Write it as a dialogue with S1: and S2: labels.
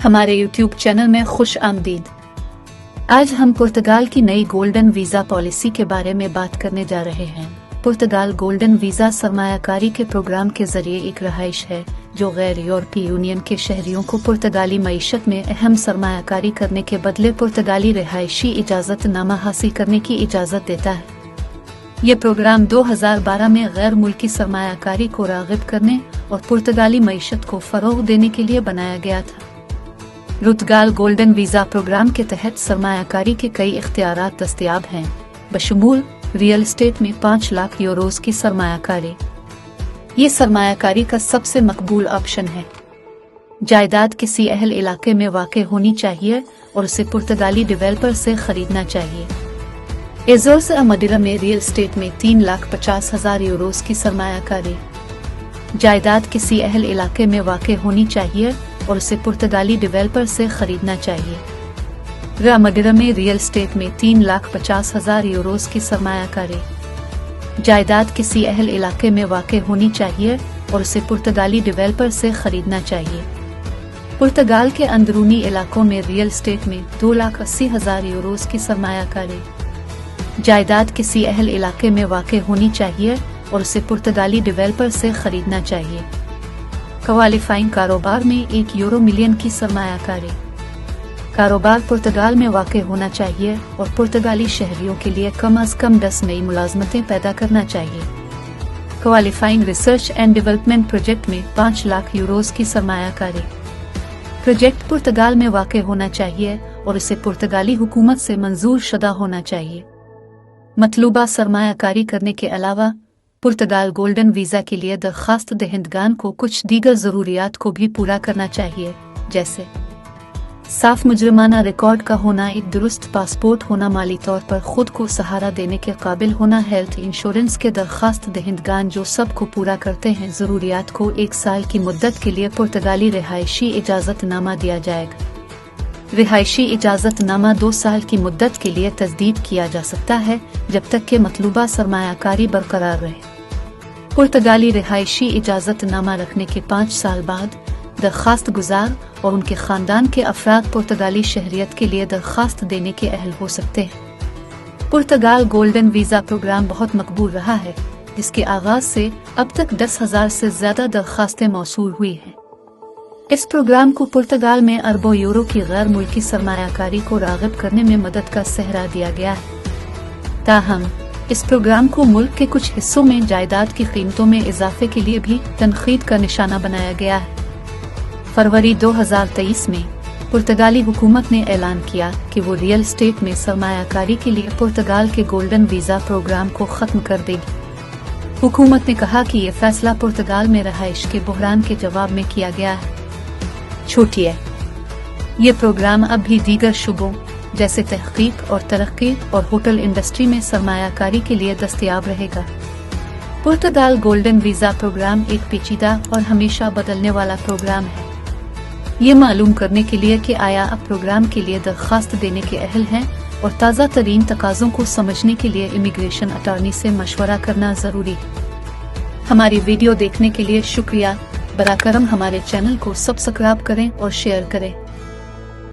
S1: हमारे YouTube channel में खुश आमदीद। आज हम पुर्तगाल की नई गोल्डन वीज़ा पॉलिसी के बारे में बात करने जा रहे हैं। पुर्तगाल गोल्डन वीज़ा सरमायाकारी के प्रोग्राम के जरिए एक रहाइश है जो गैर यूरोपीय यूनियन के शहरियों को पुर्तगाली मईशत में अहम सरमायाकारी करने के बदले पुर्तगाली रिहायशी इजाज़त नामा हासिल करने की इजाज़त देता है। ये प्रोग्राम 2012 में गैर मुल्की सरमायाकारी को राग़िब करने और पुर्तगाली मईशत को फ़रोग़ देने के लिए बनाया गया था। पुर्तगाल गोल्डन वीज़ा प्रोग्राम के तहत सरमायाकारी के कई इख्तियारात दस्तयाब हैं, बशमूल रियल एस्टेट में 5 लाख यूरोज़ की सरमायाकारी। ये सरमायाकारी का सबसे मकबूल ऑप्शन है। जायदाद किसी अहल इलाके में वाक़े होनी चाहिए और उसे पुर्तगाली डेवलपर से खरीदना चाहिए। एज़ोर्स मदिरा में रियल एस्टेट में 3,50,000 यूरोज़ की सरमायाकारी। जायदाद किसी अहल इलाके में वाक़े होनी चाहिए और उसे पुर्तगाली डेवलपर से खरीदना चाहिए। मदिरा में रियल एस्टेट में 3,50,000 यूरोज़ की सरमायाकारी। जायदाद किसी अहल इलाके में वाक़े होनी चाहिए और उसे पुर्तगाली डेवलपर से खरीदना चाहिए। पुर्तगाल के अंदरूनी इलाकों में रियल एस्टेट में 2,80,000 यूरोज़ की सरमायाकारी। जायदाद किसी अहल इलाके में वाक़े होनी चाहिए और उसे पुर्तगाली डेवलपर से खरीदना चाहिए। क्वालिफाइंग कारोबार में 1 यूरो मिलियन की सरमायाकारी। कारोबार पुर्तगाल में वाक़े होना चाहिए और पुर्तगाली शहरियों के लिए कम अज़ कम 10 नई मुलाजमतें पैदा करना चाहिए। Qualifying research and development project में 5 लाख यूरोज़ की सरमायाकारी। प्रोजेक्ट पुर्तगाल में वाक़े होना चाहिए और इसे पुर्तगाली हुकूमत से मंजूर शुदा होना चाहिए। मतलूबा सरमायाकारी करने के अलावा पुर्तगाल गोल्डन वीज़ा के लिए दरख्वास्त दहिंदगान को कुछ दीगर ज़रूरियात को भी पूरा करना चाहिए, जैसे साफ मुजरमाना रिकॉर्ड का होना, एक दुरुस्त पासपोर्ट होना, माली तौर पर खुद को सहारा देने के काबिल होना, हेल्थ इंश्योरेंस के दरख्वास्त दहिंदगान जो सब को पूरा करते हैं। ज़रूरियात को 1 साल की मुद्दत के लिए पुर्तगाली रिहायशी इजाज़त नामा दिया जाएगा। रिहायशी इजाज़त नामा 2 साल की मुद्दत के लिए तजदीद किया जा सकता है जब तक कि मतलूबा सरमायाकारी बरकरार रहे। पुर्तगाली रिहायशी इजाज़त नामा रखने के 5 साल बाद दरख्वास्त गुजार और उनके ख़ानदान के अफराद पुर्तगाली शहरियत के लिए दरख्वास्त देने के अहल हो सकते हैं। पुर्तगाल गोल्डन वीज़ा प्रोग्राम बहुत मकबूल रहा है, जिसके आगाज़ से अब तक 10,000 से ज़्यादा दरख्वास्तें मौसूल हुई हैं। इस प्रोग्राम को पुर्तगाल में अरबों यूरो की गैर मुल्की सरमायाकारी को राग़िब करने में मदद का सहरा दिया गया है। ताहम इस प्रोग्राम को मुल्क के कुछ हिस्सों में जायदाद की कीमतों में इजाफे के लिए भी तनकीद का निशाना बनाया गया है। फरवरी 2023 में पुर्तगाली हुकूमत ने ऐलान किया कि वो रियल एस्टेट में सरमायाकारी के लिए पुर्तगाल के गोल्डन वीज़ा प्रोग्राम को ख़त्म कर देगी। हुकूमत ने कहा कि ये फैसला पुर्तगाल में रहाइश के बहरान के जवाब में किया गया है। छूटिए, ये प्रोग्राम अब भी दीगर शुबों जैसे तहकीक और तरक्की और होटल इंडस्ट्री में सरमायाकारी के लिए दस्तयाब रहेगा। पुर्तगाल गोल्डन वीज़ा प्रोग्राम एक पेचीदा और हमेशा बदलने वाला प्रोग्राम है। ये मालूम करने के लिए कि आया आप प्रोग्राम के लिए दरख्वास्त देने के अहल हैं और ताज़ा तरीन तकाज़ों को समझने के लिए इमिग्रेशन अटॉर्नी से मशवरा करना ज़रूरी है। हमारी वीडियो देखने के लिए शुक्रिया। बराकरम हमारे चैनल को सब्सक्राइब करें और शेयर करें।